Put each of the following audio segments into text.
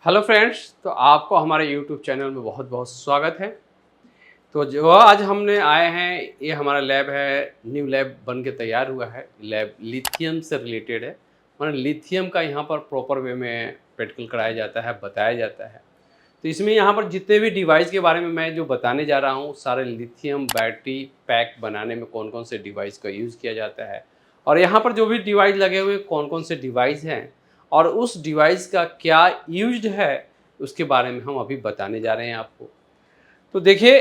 Hello friends, तो आपको हमारे यूट्यूब चैनल में बहुत बहुत स्वागत है। तो जो आज हमने आए हैं, ये हमारा लैब है, न्यू लैब बन के तैयार हुआ है। लैब लिथियम से रिलेटेड है, माना लिथियम का यहाँ पर प्रॉपर वे में प्रैक्टिकल कराया जाता है, बताया जाता है। तो इसमें यहाँ पर जितने भी डिवाइस के बारे में मैं जो बताने जा रहा हूँ, सारे लिथियम बैटरी पैक बनाने में कौन कौन से डिवाइस का यूज़ किया जाता है, और यहाँ पर जो भी डिवाइस लगे हुए कौन कौन से डिवाइस हैं, और उस डिवाइस का क्या यूज्ड है, उसके बारे में हम अभी बताने जा रहे हैं आपको। तो देखिए,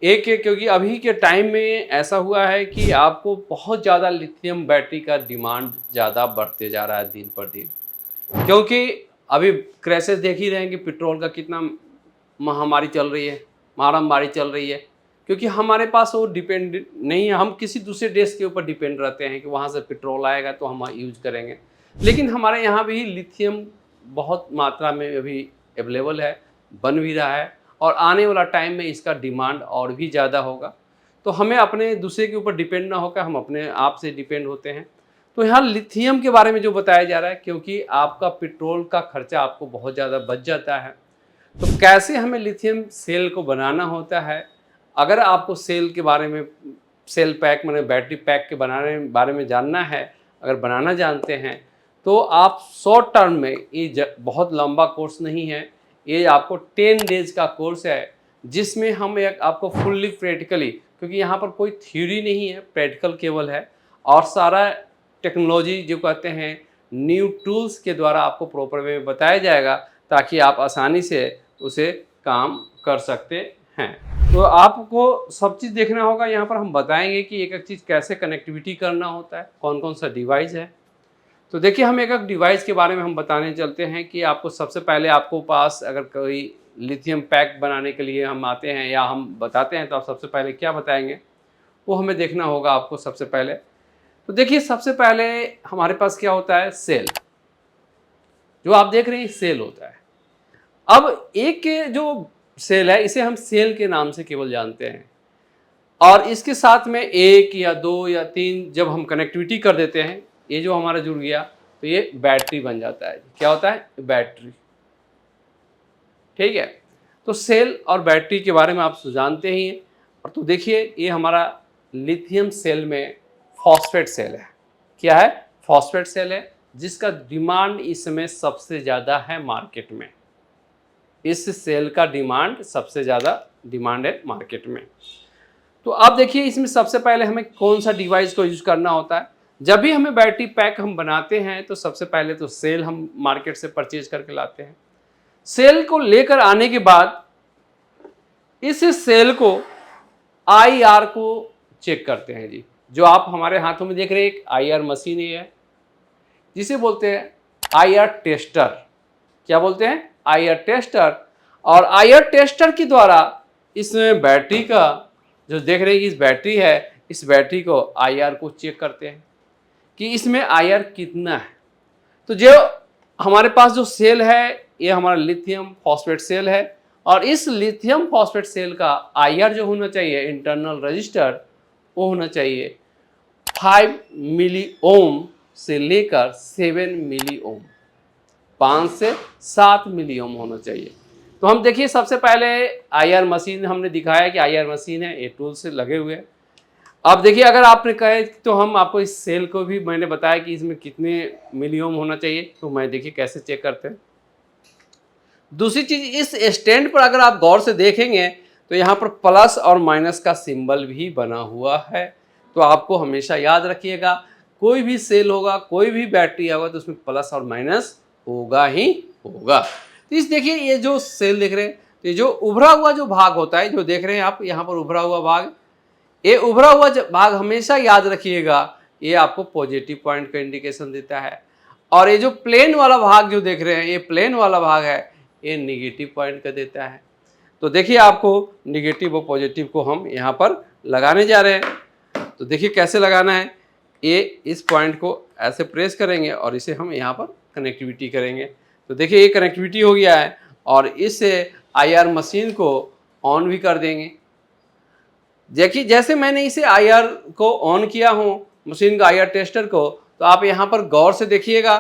एक क्योंकि अभी के टाइम में ऐसा हुआ है कि आपको बहुत ज़्यादा लिथियम बैटरी का डिमांड ज़्यादा बढ़ते जा रहा है दिन पर दिन। क्योंकि अभी क्राइसिस देख ही रहे हैं कि पेट्रोल का कितना महामारी चल रही है, महामारी चल रही है। क्योंकि हमारे पास वो डिपेंड नहीं है, हम किसी दूसरे देश के ऊपर डिपेंड रहते हैं कि वहाँ से पेट्रोल आएगा तो हम यूज करेंगे। लेकिन हमारे यहाँ भी लिथियम बहुत मात्रा में अभी अवेलेबल है, बन भी रहा है, और आने वाला टाइम में इसका डिमांड और भी ज़्यादा होगा। तो हमें अपने दूसरे के ऊपर डिपेंड ना होकर हम अपने आप से डिपेंड होते हैं। तो यहाँ लिथियम के बारे में जो बताया जा रहा है, क्योंकि आपका पेट्रोल का खर्चा आपको बहुत ज़्यादा बच जाता है, तो कैसे हमें लिथियम सेल को बनाना होता है। अगर आपको सेल के बारे में, सेल पैक मैंने बैटरी पैक के बनाने बारे में जानना है, अगर बनाना जानते हैं, तो आप शॉर्ट टर्म में, ये बहुत लंबा कोर्स नहीं है, ये आपको 10 डेज का कोर्स है, जिसमें हम एक आपको फुल्ली प्रैक्टिकली, क्योंकि यहाँ पर कोई थ्योरी नहीं है, प्रैक्टिकल केवल है, और सारा टेक्नोलॉजी जो कहते हैं न्यू टूल्स के द्वारा आपको प्रॉपर वे में बताया जाएगा, ताकि आप आसानी से उसे काम कर सकते हैं। तो आपको सब चीज़ देखना होगा। यहाँ पर हम बताएंगे कि एक एक चीज़ कैसे कनेक्टिविटी करना होता है, कौन कौन सा डिवाइस है। तो देखिए, हम एक एक डिवाइस के बारे में हम बताने चलते हैं कि आपको सबसे पहले, आपको पास अगर कोई लिथियम पैक बनाने के लिए हम आते हैं या हम बताते हैं, तो आप सबसे पहले क्या बताएंगे, वो हमें देखना होगा आपको सबसे पहले। तो देखिए, सबसे पहले हमारे पास क्या होता है, सेल। जो आप देख रहे हैं सेल होता है। अब एक जो सेल है, इसे हम सेल के नाम से केवल जानते हैं, और इसके साथ में एक या दो या तीन जब हम कनेक्टिविटी कर देते हैं, ये जो हमारा जुड़ गया, तो ये बैटरी बन जाता है। क्या होता है, बैटरी। ठीक है, तो सेल और बैटरी के बारे में आप जानते ही हैं। और तो देखिए, ये हमारा लिथियम सेल में फॉस्फेट सेल है। क्या है, फॉस्फेट सेल है, जिसका डिमांड इस समय सबसे ज़्यादा है मार्केट में। इस सेल का डिमांड सबसे ज़्यादा डिमांड है मार्केट में। तो आप देखिए, इसमें सबसे पहले हमें कौन सा डिवाइस को यूज़ करना होता है। जब भी हमें बैटरी पैक हम बनाते हैं, तो सबसे पहले तो सेल हम मार्केट से परचेज करके लाते हैं। सेल को लेकर आने के बाद इस सेल को आईआर को चेक करते हैं जी। जो आप हमारे हाथों में देख रहे हैं, एक आईआर मशीन है, जिसे बोलते हैं आईआर टेस्टर। क्या बोलते हैं, आईआर टेस्टर। और आईआर टेस्टर के द्वारा इसमें बैटरी का, जो देख रहे हैं इस बैटरी है, इस बैटरी को आईआर को चेक करते हैं कि इसमें आईआर कितना है। तो जो हमारे पास जो सेल है, ये हमारा लिथियम फॉस्फेट सेल है, और इस लिथियम फॉस्फेट सेल का आईआर जो होना चाहिए, इंटरनल रजिस्टर, वो होना चाहिए 5 मिली ओम से लेकर 7 मिली ओम, 5 से 7 मिली ओम होना चाहिए। तो हम देखिए, सबसे पहले आईआर मशीन हमने दिखाया कि आईआर मशीन है, ये टूल से लगे हुए हैं। अब देखिए, अगर आपने कहे तो हम आपको इस सेल को भी मैंने बताया कि इसमें कितने मिली ओम होना चाहिए। तो मैं देखिए कैसे चेक करते हैं। दूसरी चीज, इस स्टैंड पर अगर आप गौर से देखेंगे, तो यहाँ पर प्लस और माइनस का सिंबल भी बना हुआ है। तो आपको हमेशा याद रखिएगा, कोई भी सेल होगा, कोई भी बैटरी होगा, तो उसमें प्लस और माइनस होगा ही होगा। तो इस देखिए, ये जो सेल देख रहे हैं, तो ये जो उभरा हुआ जो भाग होता है, जो देख रहे हैं आप यहाँ पर उभरा हुआ भाग, ये उभरा हुआ भाग हमेशा याद रखिएगा, ये आपको पॉजिटिव पॉइंट का इंडिकेशन देता है। और ये जो प्लेन वाला भाग जो देख रहे हैं, ये प्लेन वाला भाग है, ये निगेटिव पॉइंट का देता है। तो देखिए, आपको निगेटिव और पॉजिटिव को हम यहाँ पर लगाने जा रहे हैं। तो देखिए कैसे लगाना है, ये इस पॉइंट को ऐसे प्रेस करेंगे और इसे हम यहाँ पर कनेक्टिविटी करेंगे। तो देखिए, ये कनेक्टिविटी हो गया है, और इससे आईआर मशीन को ऑन भी कर देंगे। देखिए, जैसे मैंने इसे आईआर को ऑन किया हूँ, मशीन का आईआर टेस्टर को, तो आप यहाँ पर गौर से देखिएगा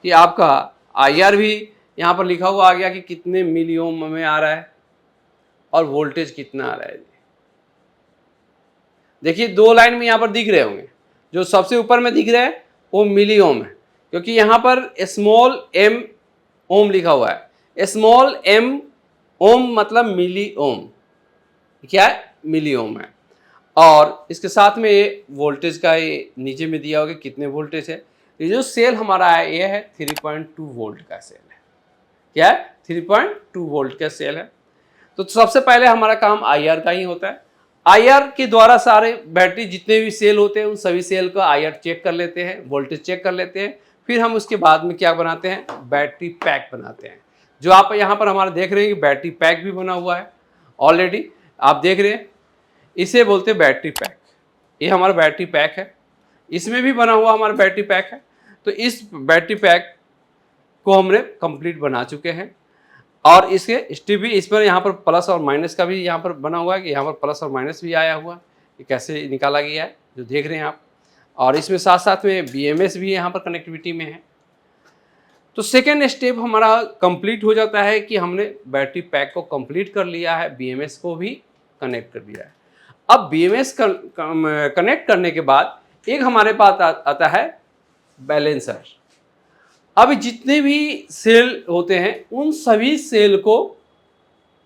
कि आपका आईआर भी यहाँ पर लिखा हुआ आ गया कि कितने मिली ओम में आ रहा है और वोल्टेज कितना आ रहा है। देखिए 2 लाइन में यहाँ पर दिख रहे होंगे, जो सबसे ऊपर में दिख रहा है वो मिली ओम है, क्योंकि यहाँ पर स्मॉल एम ओम लिखा हुआ है। स्मॉल एम ओम मतलब मिली ओम, क्या है, मिली ओम है। और इसके साथ में ये वोल्टेज का ये नीचे में दिया होगा कितने वोल्टेज है। ये जो सेल हमारा है ये है 3.2 वोल्ट का सेल है। क्या है, 3.2 वोल्ट का सेल है। तो सबसे पहले हमारा काम IR का ही होता है। IR के द्वारा सारे बैटरी जितने भी सेल होते हैं उन सभी सेल का IR चेक कर लेते हैं, वोल्टेज चेक कर लेते हैं। फिर हम उसके बाद में क्या बनाते हैं, बैटरी पैक बनाते हैं। जो आप यहाँ पर हमारा देख रहे हैं कि बैटरी पैक भी बना हुआ है ऑलरेडी, आप देख रहे हैं, इसे बोलते हैं बैटरी पैक। ये हमारा बैटरी पैक है, इसमें भी बना हुआ हमारा बैटरी पैक है। तो इस बैटरी पैक को हमने कंप्लीट बना चुके हैं। और इसके स्ट्रिप भी इस पर यहाँ पर प्लस और माइनस का भी यहाँ पर बना हुआ है कि यहाँ पर प्लस और माइनस भी आया हुआ है, ये कैसे निकाला गया है जो देख रहे हैं आप। और इसमें साथ साथ में BMS भी यहाँ पर कनेक्टिविटी में है। तो सेकेंड स्टेप हमारा कंप्लीट हो जाता है कि हमने बैटरी पैक को कंप्लीट कर लिया है, BMS को भी कनेक्ट कर दिया है। अब BMS कनेक्ट करने के बाद एक हमारे पास आता है बैलेंसर। अब जितने भी सेल होते हैं उन सभी सेल को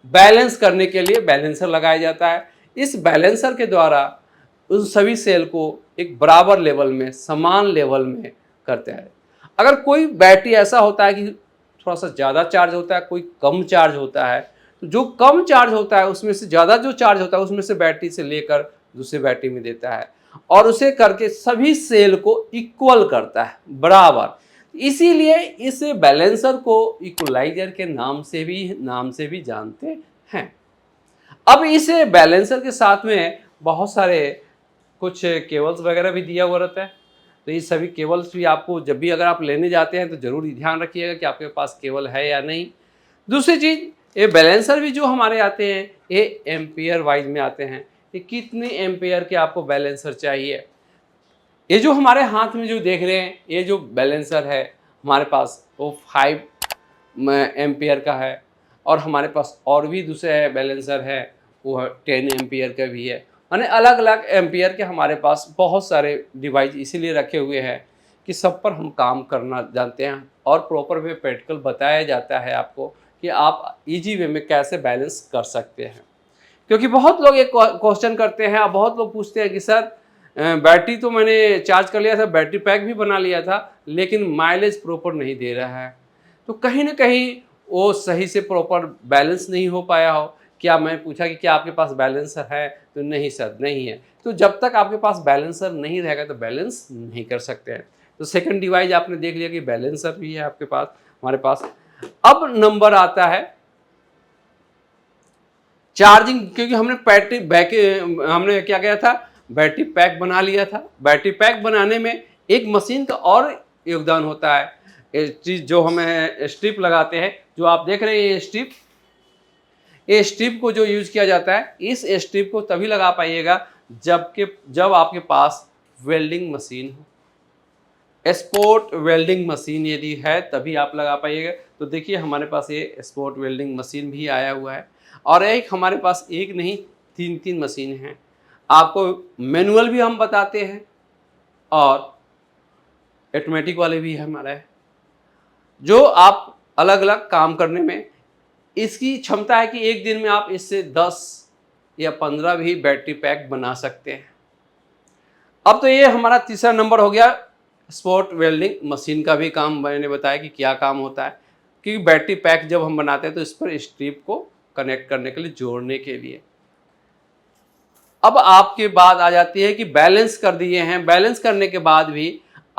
बैलेंस करने के लिए बैलेंसर लगाया जाता है। इस बैलेंसर के द्वारा उन सभी सेल को एक बराबर लेवल में, समान लेवल में करते हैं। अगर कोई बैटरी ऐसा होता है कि थोड़ा सा ज़्यादा चार्ज होता है, कोई कम चार्ज होता है, तो जो कम चार्ज होता है उसमें से ज़्यादा जो चार्ज होता है उसमें से बैटरी से लेकर दूसरी बैटरी में देता है और उसे करके सभी सेल को इक्वल करता है, बराबर। इसीलिए इस बैलेंसर को इक्वलाइजर के नाम से भी जानते हैं। अब इस बैलेंसर के साथ में बहुत सारे कुछ केबल्स वगैरह भी दिया हुआ रहता है। तो ये सभी केबल्स भी आपको जब भी अगर आप लेने जाते हैं तो ज़रूर ध्यान रखिएगा कि आपके पास केबल है या नहीं। दूसरी चीज़, ये बैलेंसर भी जो हमारे आते हैं ये एम्पियर वाइज में आते हैं, ये कितने एम्पियर के आपको बैलेंसर चाहिए। ये जो हमारे हाथ में जो देख रहे हैं ये जो बैलेंसर है हमारे पास वो 5 एम्पियर का है, और हमारे पास और भी दूसरे बैलेंसर है वो 10 एम्पियर का भी है। यानी अलग अलग एम्पियर के हमारे पास बहुत सारे डिवाइस इसीलिए रखे हुए हैं कि सब पर हम काम करना जानते हैं और प्रॉपर वे प्रैक्टिकल बताया जाता है आपको कि आप इजी वे में कैसे बैलेंस कर सकते हैं। क्योंकि बहुत लोग एक क्वेश्चन करते हैं, बहुत लोग पूछते हैं कि सर बैटरी तो मैंने चार्ज कर लिया था, बैटरी पैक भी बना लिया था, लेकिन माइलेज प्रॉपर नहीं दे रहा है। तो कहीं ना कहीं वो सही से प्रॉपर बैलेंस नहीं हो पाया हो। क्या मैं पूछा कि क्या आपके पास बैलेंसर है, तो नहीं सर नहीं है। तो जब तक आपके पास बैलेंसर नहीं रहेगा तो बैलेंस नहीं कर सकते हैं। तो सेकंड डिवाइस आपने देख लिया कि बैलेंसर भी है आपके पास, हमारे पास। अब नंबर आता है चार्जिंग, क्योंकि हमने बैटरी बैक हमने क्या किया था, बैटरी पैक बना लिया था। बैटरी पैक बनाने में एक मशीन का और योगदान होता है, चीज़ जो हमें स्ट्रिप लगाते हैं, जो आप देख रहे हैं ये स्ट्रिप को जो यूज किया जाता है, इस स्ट्रिप को तभी लगा पाइएगा जब आपके पास वेल्डिंग मशीन हो। स्पोर्ट वेल्डिंग मशीन यदि है तभी आप लगा पाइएगा। तो देखिए हमारे पास ये स्पोर्ट वेल्डिंग मशीन भी आया हुआ है, और एक हमारे पास एक नहीं 3 मशीन हैं। आपको मैनुअल भी हम बताते हैं और ऑटोमेटिक वाले भी हमारा है, जो आप अलग अलग काम करने में इसकी क्षमता है कि एक दिन में आप इससे 10 या 15 भी बैटरी पैक बना सकते हैं। अब तो ये हमारा तीसरा नंबर हो गया। स्पोर्ट वेल्डिंग मशीन का भी काम मैंने बताया कि क्या काम होता है, क्योंकि बैटरी पैक जब हम बनाते हैं तो इस पर स्ट्रिप को कनेक्ट करने के लिए, जोड़ने के लिए। अब आपके बात आ जाती है कि बैलेंस कर दिए हैं, बैलेंस करने के बाद भी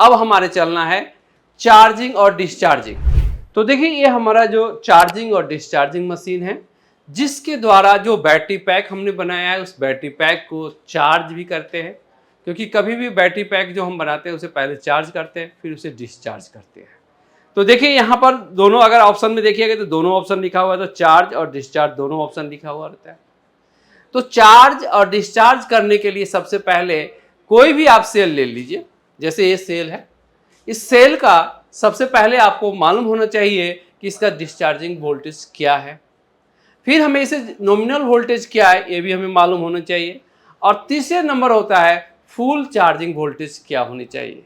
अब हमारे चलना है चार्जिंग और डिस्चार्जिंग। तो देखिए ये हमारा जो चार्जिंग और डिस्चार्जिंग मशीन है, जिसके द्वारा जो बैटरी पैक हमने बनाया है उस बैटरी पैक को चार्ज भी करते हैं। क्योंकि कभी भी बैटरी पैक जो हम बनाते हैं उसे पहले चार्ज करते हैं फिर उसे डिस्चार्ज करते हैं। तो देखिए यहाँ पर दोनों अगर ऑप्शन में देखिएगा तो दोनों ऑप्शन लिखा हुआ है, तो चार्ज और डिस्चार्ज दोनों ऑप्शन लिखा हुआ रहता है। तो चार्ज और डिस्चार्ज करने के लिए सबसे पहले कोई भी आप सेल ले लीजिए, जैसे ये सेल है, इस सेल का सबसे पहले आपको मालूम होना चाहिए कि इसका डिस्चार्जिंग वोल्टेज क्या है। फिर हमें इसे नॉमिनल वोल्टेज क्या है ये भी हमें मालूम होना चाहिए। और तीसरे नंबर होता है फुल चार्जिंग वोल्टेज क्या होनी चाहिए।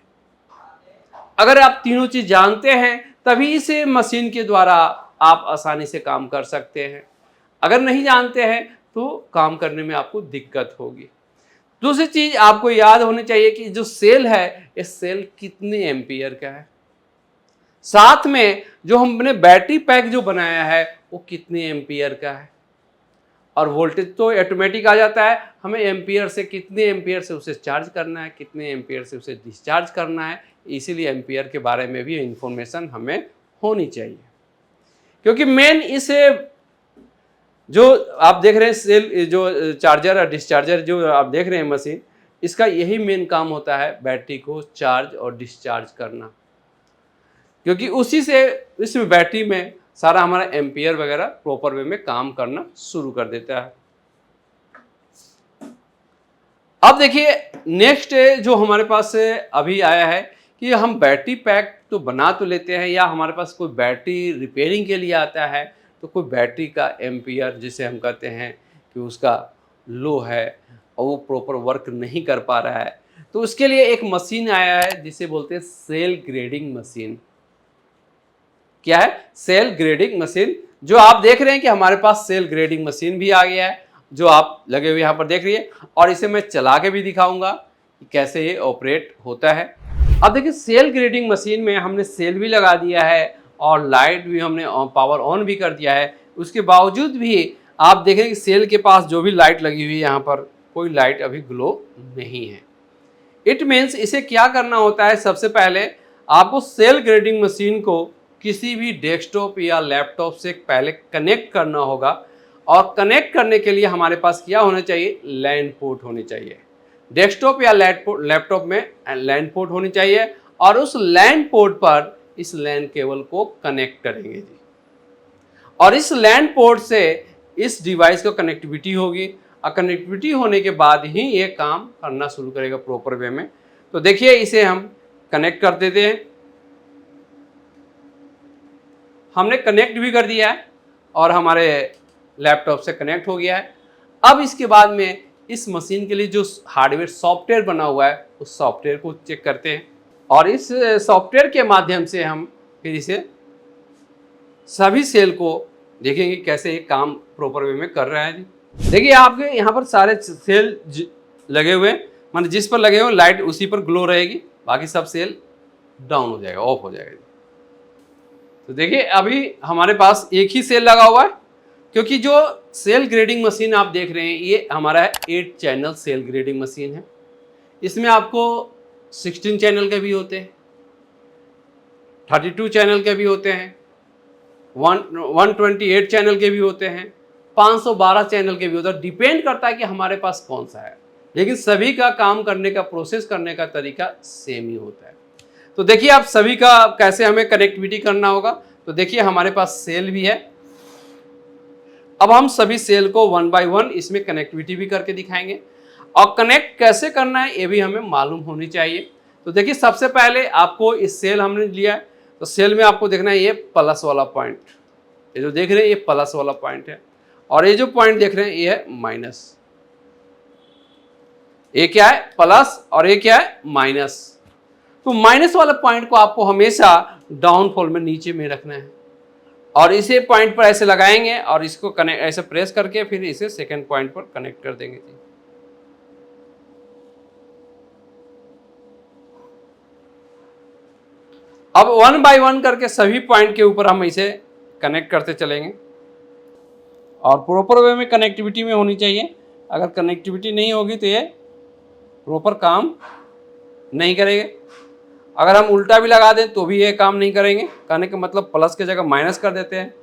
अगर आप तीनों चीज जानते हैं तभी इसे मशीन के द्वारा आप आसानी से काम कर सकते हैं। अगर नहीं जानते हैं तो काम करने में आपको दिक्कत होगी। दूसरी चीज आपको याद होनी चाहिए कि जो सेल है ये सेल कितने एम्पियर का है। साथ में जो हमने बैटरी पैक जो बनाया है वो कितने एम्पियर का है। और वोल्टेज तो ऑटोमेटिक आ जाता है, हमें एम्पियर से कितने एम्पियर से उसे चार्ज करना है, कितने एम्पियर से उसे डिस्चार्ज करना है। इसीलिए एम्पियर के बारे में भी इंफॉर्मेशन हमें होनी चाहिए। क्योंकि मेन इसे जो आप देख रहे हैं सेल जो चार्जर और डिस्चार्जर जो आप देख रहे हैं मशीन, इसका यही मेन काम होता है बैटरी को चार्ज और डिस्चार्ज करना। क्योंकि उसी से इस बैटरी में सारा हमारा एम्पियर वगैरह प्रॉपर वे में काम करना शुरू कर देता है। अब देखिए नेक्स्ट जो हमारे पास अभी आया है कि हम बैटरी पैक तो बना तो लेते हैं, या हमारे पास कोई बैटरी रिपेयरिंग के लिए आता है तो कोई बैटरी का एम्पियर जिसे हम कहते हैं कि उसका लो है और वो प्रॉपर वर्क नहीं कर पा रहा है, तो उसके लिए एक मशीन आया है जिसे बोलते हैं सेल ग्रेडिंग मशीन। क्या है? सेल ग्रेडिंग मशीन। जो आप देख रहे हैं कि हमारे पास सेल ग्रेडिंग मशीन भी आ गया है, जो आप लगे हुए यहाँ पर देख रही है, और इसे मैं चला के भी दिखाऊंगा कि कैसे ये ऑपरेट होता है। अब देखिए सेल ग्रेडिंग मशीन में हमने सेल भी लगा दिया है और लाइट भी हमने पावर ऑन भी कर दिया है। उसके बावजूद भी आप देखें कि सेल के पास जो भी लाइट लगी हुई है यहाँ पर कोई लाइट अभी ग्लो नहीं है। इट मीन्स इसे क्या करना होता है, सबसे पहले आपको सेल ग्रेडिंग मशीन को किसी भी डेस्कटॉप या लैपटॉप से पहले कनेक्ट करना होगा। और कनेक्ट करने के लिए हमारे पास क्या होना चाहिए, लैन पोर्ट होनी चाहिए। डेस्कटॉप या लैपटॉप में लैन पोर्ट होनी चाहिए और उस लैन पोर्ट पर इस लैन केबल को कनेक्ट करेंगे जी। और इस लैन पोर्ट से इस डिवाइस को कनेक्टिविटी होगी और कनेक्टिविटी होने के बाद ही ये काम करना शुरू करेगा प्रॉपर वे में। तो देखिए इसे हम कनेक्ट कर देते हैं। हमने कनेक्ट भी कर दिया है और हमारे लैपटॉप से कनेक्ट हो गया है। अब इसके बाद में इस मशीन के लिए जो हार्डवेयर सॉफ्टवेयर बना हुआ है उस सॉफ्टवेयर को चेक करते हैं और इस सॉफ्टवेयर के माध्यम से हम फिर इसे सभी सेल को देखेंगे कैसे ये काम प्रॉपर वे में कर रहा है जी। देखिए आपके यहाँ पर सारे सेल लगे हुए हैं, मान जिस पर लगे हुए लाइट उसी पर ग्लो रहेगी, बाकी सब सेल डाउन हो जाएगा, ऑफ हो जाएगा। तो देखिए अभी हमारे पास एक ही सेल लगा हुआ है, क्योंकि जो सेल ग्रेडिंग मशीन आप देख रहे हैं ये हमारा है 8 चैनल सेल ग्रेडिंग मशीन है। इसमें आपको 16 चैनल के भी होते हैं, 32 चैनल के भी होते हैं, 128 चैनल के भी होते हैं, 512 चैनल के भी होते हैं। डिपेंड करता है कि हमारे पास कौन सा है, लेकिन सभी का काम करने का प्रोसेस करने का तरीका सेम ही होता है। तो देखिए आप सभी का कैसे हमें कनेक्टिविटी करना होगा। तो देखिए हमारे पास सेल भी है। अब हम सभी सेल को 1 बाय 1 इसमें कनेक्टिविटी भी करके दिखाएंगे और कनेक्ट कैसे करना है ये भी हमें मालूम होनी चाहिए। तो देखिए सबसे पहले आपको इस सेल हमने लिया है, तो सेल में आपको देखना है ये प्लस वाला पॉइंट, ये जो देख रहे हैं ये प्लस वाला पॉइंट है, और ये जो पॉइंट देख रहे हैं ये है माइनस। ये क्या है, प्लस, और ये क्या है, माइनस। तो माइनस वाले पॉइंट को आपको हमेशा डाउनफॉल में नीचे में रखना है और इसे पॉइंट पर ऐसे लगाएंगे और इसको कनेक्ट ऐसे प्रेस करके फिर इसे सेकंड पॉइंट पर कनेक्ट कर देंगे जी। अब 1 बाय 1 करके सभी पॉइंट के ऊपर हम इसे कनेक्ट करते चलेंगे और प्रॉपर वे में कनेक्टिविटी में होनी चाहिए। अगर कनेक्टिविटी नहीं होगी तो ये प्रॉपर काम नहीं करेंगे। अगर हम उल्टा भी लगा दें तो भी ये काम नहीं करेंगे। कहने का मतलब प्लस की जगह माइनस कर देते हैं।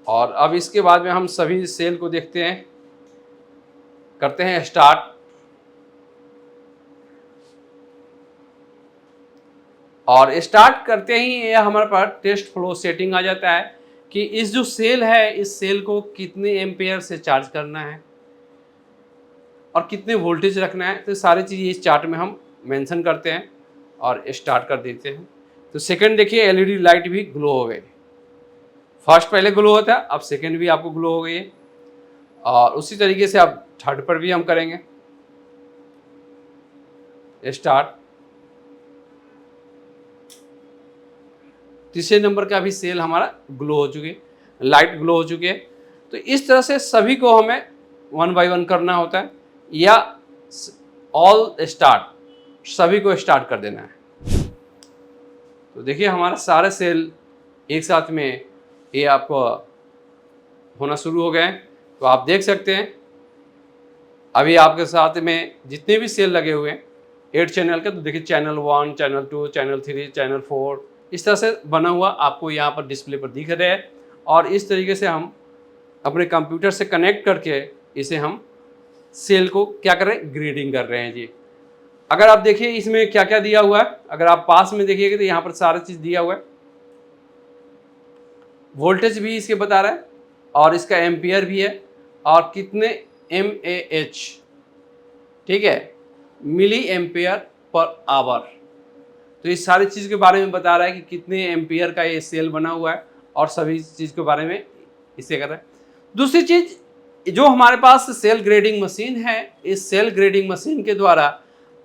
और अब इसके बाद में हम सभी सेल को देखते हैं, करते हैं स्टार्ट। और स्टार्ट करते ही ये हमारे पास टेस्ट फ्लो सेटिंग आ जाता है कि इस जो सेल है इस सेल को कितने एम्पेयर से चार्ज करना है और कितने वोल्टेज रखना है। तो सारी चीज़ इस चार्ट में हम मेंशन करते हैं और स्टार्ट कर देते हैं। तो सेकंड देखिए एलईडी लाइट भी ग्लो हो गई। फर्स्ट पहले ग्लो होता है, अब सेकंड भी आपको ग्लो हो गई है। और उसी तरीके से अब थर्ड पर भी हम करेंगे। स्टार्ट। तीसरे नंबर का भी सेल हमारा ग्लो हो चुकी है, लाइट ग्लो हो चुकी है। तो इस तरह से सभी को हमें 1 बाय 1 करना होता है, या ऑल स्टार्ट, सभी को स्टार्ट कर देना है। तो देखिए हमारा सारे सेल एक साथ में ये आपको होना शुरू हो गए हैं। तो आप देख सकते हैं अभी आपके साथ में जितने भी सेल लगे हुए हैं 8 चैनल के, तो देखिए चैनल 1, चैनल 2, चैनल 3, चैनल 4 इस तरह से बना हुआ आपको यहाँ पर डिस्प्ले पर दिख रहा है। और इस तरीके से हम अपने कंप्यूटर से कनेक्ट करके इसे हम सेल को क्या कर रहे हैं, ग्रेडिंग कर रहे हैं जी। अगर आप देखिए इसमें क्या क्या दिया हुआ है, अगर आप पास में देखिएगा तो यहाँ पर सारा चीज़ दिया हुआ है। वोल्टेज भी इसके बता रहा है और इसका एम्पियर भी है और कितने mAh, ठीक है, मिली एम्पियर पर आवर। तो इस सारी चीज़ के बारे में बता रहा है कि कितने एम्पियर का ये सेल बना हुआ है और सभी चीज़ के बारे में इसे कर रहा है। दूसरी चीज़, जो हमारे पास सेल ग्रेडिंग मशीन है, इस सेल ग्रेडिंग मशीन के द्वारा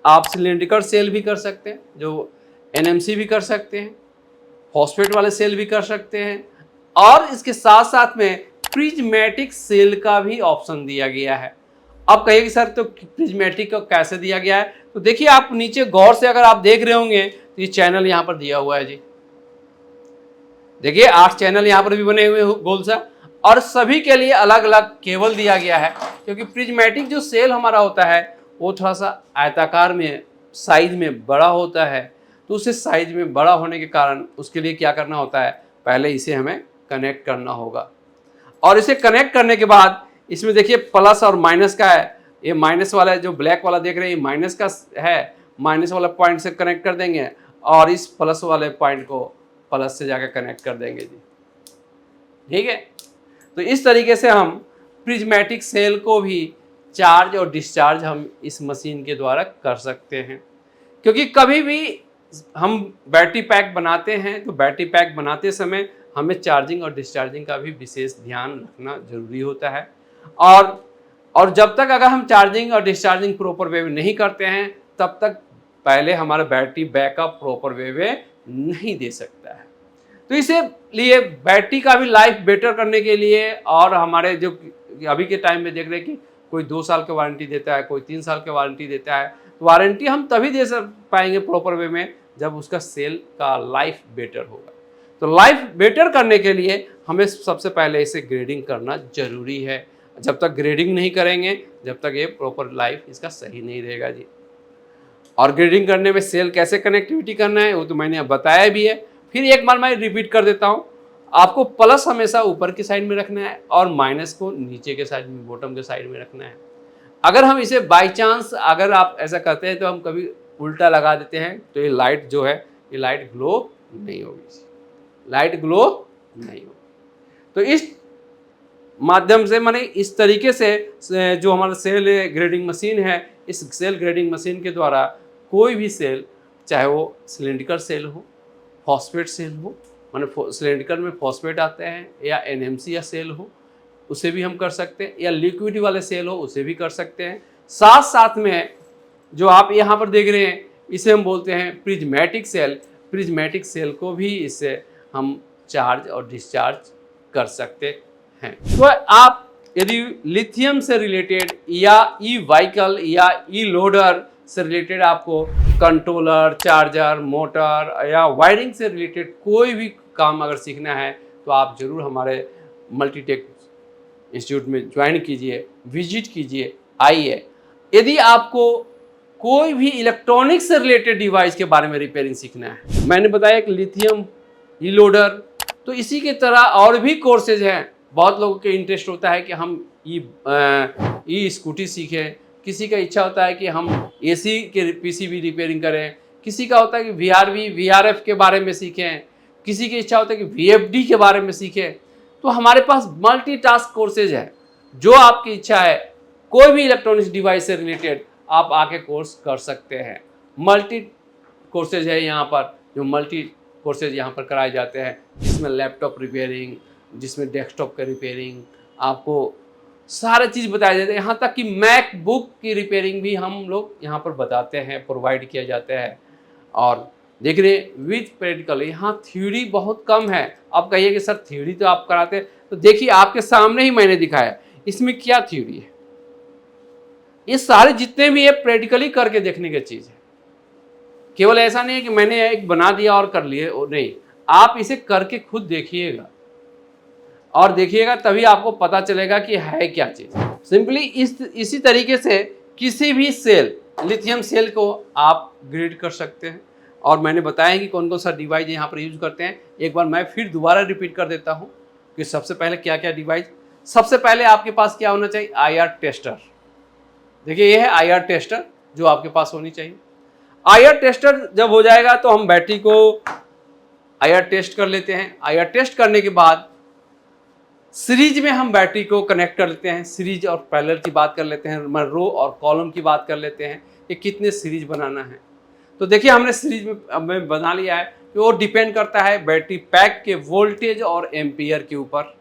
आप सिलेंड्रिकल सेल भी कर सकते हैं, जो NMC भी कर सकते हैं, फॉस्फेट वाले सेल भी कर सकते हैं, और इसके साथ साथ में प्रिज्मेटिक सेल का भी ऑप्शन दिया गया है। अब कहिए कि सर तो प्रिज्मेटिक का कैसे दिया गया है, तो देखिए आप नीचे गौर से अगर आप देख रहे होंगे तो ये चैनल यहाँ पर दिया हुआ है जी। देखिए 8 चैनल यहाँ पर भी बने हुए गोल सा, और सभी के लिए अलग अलग केबल दिया गया है, क्योंकि प्रिज्मेटिक जो सेल हमारा होता है वो थोड़ा सा आयताकार में साइज में बड़ा होता है। तो उसे साइज में बड़ा होने के कारण उसके लिए क्या करना होता है, पहले इसे हमें कनेक्ट करना होगा। और इसे कनेक्ट करने के बाद इसमें देखिए प्लस और माइनस का है। ये माइनस वाला है, जो ब्लैक वाला देख रहे हैं, ये माइनस का है। माइनस वाला पॉइंट से कनेक्ट कर देंगे और इस प्लस वाले पॉइंट को प्लस से जाकर कनेक्ट कर देंगे जी, ठीक है। तो इस तरीके से हम प्रिज्मेटिक सेल को भी चार्ज और डिस्चार्ज हम इस मशीन के द्वारा कर सकते हैं। क्योंकि कभी भी हम बैटरी पैक बनाते हैं तो बैटरी पैक बनाते समय हमें चार्जिंग और डिस्चार्जिंग का भी विशेष ध्यान रखना जरूरी होता है। और जब तक अगर हम चार्जिंग और डिस्चार्जिंग प्रॉपर वे में नहीं करते हैं, तब तक पहले हमारा बैटरी बैकअप प्रॉपर वे में नहीं दे सकता है। तो इसलिए बैटरी का भी लाइफ बेटर करने के लिए, और हमारे जो अभी के टाइम में देख रहे हैं कि कोई 2 साल की वारंटी देता है, कोई 3 साल की वारंटी देता है, तो वारंटी हम तभी दे पाएंगे प्रॉपर वे में जब उसका सेल का लाइफ बेटर होगा। तो लाइफ बेटर करने के लिए हमें सबसे पहले इसे ग्रेडिंग करना जरूरी है। जब तक ग्रेडिंग नहीं करेंगे, जब तक ये प्रॉपर लाइफ इसका सही नहीं रहेगा जी। और ग्रेडिंग करने में सेल कैसे कनेक्टिविटी करना है वो तो मैंने अब बताया भी है। फिर एक बार मैं रिपीट कर देता हूँ, आपको प्लस हमेशा ऊपर की साइड में रखना है और माइनस को नीचे के साइड में, बॉटम के साइड में रखना है। अगर हम इसे बाई चांस अगर आप ऐसा करते हैं तो हम कभी उल्टा लगा देते हैं तो ये लाइट जो है, ये लाइट ग्लो नहीं होगी, लाइट ग्लो नहीं होगी। तो इस माध्यम से माने इस तरीके से जो हमारा सेल ग्रेडिंग मशीन है, इस सेल ग्रेडिंग मशीन के द्वारा कोई भी सेल, चाहे वो सिलेंड्रिकल सेल हो, फॉस्फेट सेल हो, माने सिलेंड्रिकल में फॉस्फेट आते हैं, या NMC या सेल हो, उसे भी हम कर सकते हैं, या लिक्विड वाले सेल हो उसे भी कर सकते हैं। साथ साथ में जो आप यहाँ पर देख रहे हैं इसे हम बोलते हैं प्रिज्मेटिक सेल। प्रिज्मेटिक सेल को भी इससे हम चार्ज और डिस्चार्ज कर सकते हैं। तो आप यदि लिथियम से रिलेटेड या ई-व्हीकल या ई-लोडर से रिलेटेड आपको कंट्रोलर, चार्जर, मोटर या वायरिंग से रिलेटेड कोई भी काम अगर सीखना है तो आप ज़रूर हमारे मल्टीटेक इंस्टीट्यूट में ज्वाइन कीजिए, विजिट कीजिए, आइए। यदि आपको कोई भी इलेक्ट्रॉनिक से रिलेटेड डिवाइस के बारे में रिपेयरिंग सीखना है, मैंने बताया कि लिथियम, ई-लोडर, तो इसी के तरह और भी कोर्सेज हैं। बहुत लोगों के इंटरेस्ट होता है कि हम ई स्कूटी सीखें, किसी का इच्छा होता है कि हम AC के PCB रिपेयरिंग करें, किसी का होता है कि VRV, VRF के बारे में सीखें, किसी की इच्छा होता है कि VFD के बारे में सीखें। तो हमारे पास मल्टीटास्क कोर्सेज है, जो आपकी इच्छा है कोई भी इलेक्ट्रॉनिक्स डिवाइस से रिलेटेड आप आके कोर्स कर सकते हैं। मल्टी कोर्सेज है यहाँ पर जो मल्टी कोर्सेज यहाँ पर कराए जाते हैं, जिसमें लैपटॉप रिपेयरिंग, जिसमें डेस्कटॉप का रिपेयरिंग, आपको सारे चीज़ बताया जाता है। यहाँ तक कि मैकबुक की रिपेयरिंग भी हम लोग यहाँ पर बताते हैं, प्रोवाइड किया जाता है। और देख रहे विथ प्रैक्टिकल, यहाँ थ्योरी बहुत कम है। आप कहिए कि सर थ्योरी तो आप कराते हैं, तो देखिए आपके सामने ही मैंने दिखाया, इसमें क्या थ्योरी है। ये सारे जितने भी है प्रैक्टिकली करके देखने की चीज़ है। केवल ऐसा नहीं है कि मैंने एक बना दिया और कर लिए, नहीं, आप इसे करके खुद देखिएगा और देखिएगा, तभी आपको पता चलेगा कि है क्या चीज़। सिंपली इसी तरीके से किसी भी सेल, लिथियम सेल को आप ग्रेड कर सकते हैं। और मैंने बताया कि कौन कौन सा डिवाइस यहाँ पर यूज करते हैं। एक बार मैं फिर दोबारा रिपीट कर देता हूँ कि सबसे पहले क्या क्या डिवाइस। सबसे पहले आपके पास क्या होना चाहिए, IR टेस्टर। देखिए ये है IR टेस्टर जो आपके पास होनी चाहिए। IR टेस्टर जब हो जाएगा तो हम बैटरी को IR टेस्ट कर लेते हैं। IR टेस्ट करने के बाद सीरीज में हम बैटरी को कनेक्ट कर लेते हैं। सीरीज और पैरेलल की बात कर लेते हैं, रो और कॉलम की बात कर लेते हैं कि कितने सीरीज बनाना है। तो देखिए हमने सीरीज में बना लिया है, कि वो डिपेंड करता है बैटरी पैक के वोल्टेज और एम्पियर के ऊपर।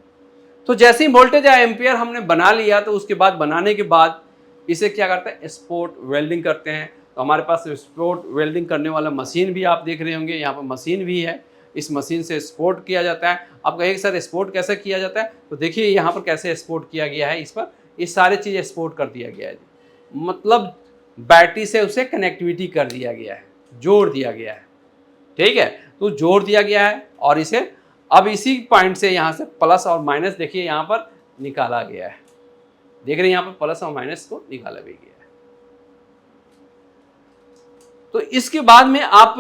तो जैसे ही वोल्टेज या एम्पियर हमने बना लिया, तो उसके बाद बनाने के बाद इसे क्या करते हैं, स्पॉट वेल्डिंग करते हैं। तो हमारे पास स्पॉट वेल्डिंग करने वाला मशीन भी आप देख रहे होंगे, यहाँ पर मशीन भी है। इस मशीन से स्पॉट किया जाता है। आप कहेंगे सर स्पॉट कैसे किया जाता है, तो देखिए यहाँ पर कैसे स्पॉट किया गया है। इस पर ये सारी चीज़ें स्पॉट कर दिया गया है, मतलब बैटरी से उसे कनेक्टिविटी कर दिया गया है, जोड़ दिया गया है। ठीक है, तो जोड़ दिया गया है और इसे अब इसी पॉइंट से यहाँ से प्लस और माइनस देखिए यहाँ पर निकाला गया है। देख रहे हैं यहाँ पर प्लस और माइनस को निकाला भी गया है। तो इसके बाद में आप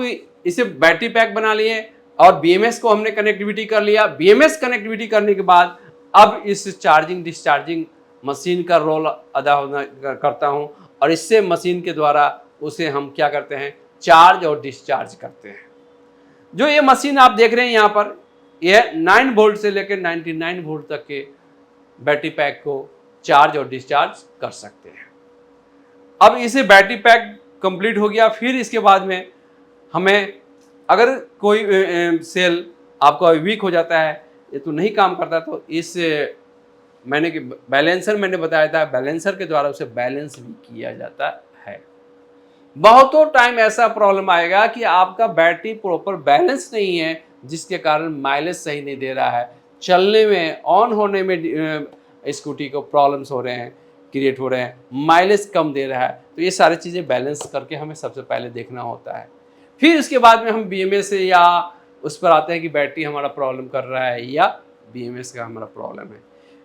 इसे बैटरी पैक बना लिए और BMS को हमने कनेक्टिविटी कर लिया। BMS कनेक्टिविटी करने के बाद अब इस चार्जिंग डिस्चार्जिंग मशीन का रोल अदा होना करता हूं, और इससे मशीन के द्वारा उसे हम क्या करते हैं, चार्ज और डिस्चार्ज करते हैं। जो ये मशीन आप देख रहे हैं यहाँ पर, यह 9 वोल्ट से लेकर 99 वोल्ट तक के बैटरी पैक को चार्ज और डिस्चार्ज कर सकते हैं। अब इसे बैटरी पैक कंप्लीट हो गया। फिर इसके बाद में हमें अगर कोई सेल आपका वीक हो जाता है, ये तो नहीं काम करता, तो इस बैलेंसर मैंने बताया था, बैलेंसर के द्वारा उसे बैलेंस भी किया जाता है। बहुतों टाइम ऐसा प्रॉब्लम आएगा कि आपका बैटरी प्रॉपर बैलेंस नहीं है, जिसके कारण माइलेज सही नहीं दे रहा है, चलने में, ऑन होने में स्कूटी को प्रॉब्लम्स हो रहे हैं, क्रिएट हो रहे हैं, माइलेज कम दे रहा है। तो ये सारी चीज़ें बैलेंस करके हमें सबसे पहले देखना होता है। फिर इसके बाद में हम BMS से या उस पर आते हैं कि बैटरी हमारा प्रॉब्लम कर रहा है या BMS का हमारा प्रॉब्लम है।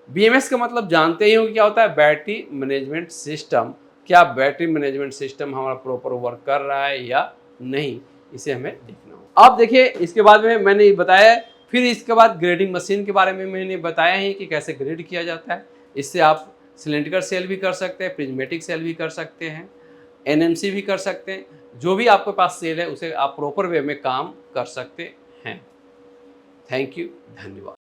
BMS का मतलब जानते ही होंगे क्या होता है, बैटरी मैनेजमेंट सिस्टम। क्या बैटरी मैनेजमेंट सिस्टम हमारा प्रॉपर वर्क कर रहा है या नहीं, इसे हमें देखना होगा। अब देखिए इसके बाद में मैंने ये बताया, फिर इसके बाद ग्रेडिंग मशीन के बारे में मैंने बताया ही कि कैसे ग्रेड किया जाता है। इससे आप सिलेंड्रिकल सेल भी कर सकते हैं, प्रिज्मेटिक सेल भी कर सकते हैं, NMC भी कर सकते हैं। जो भी आपके पास सेल है उसे आप प्रॉपर वे में काम कर सकते हैं। थैंक यू, धन्यवाद।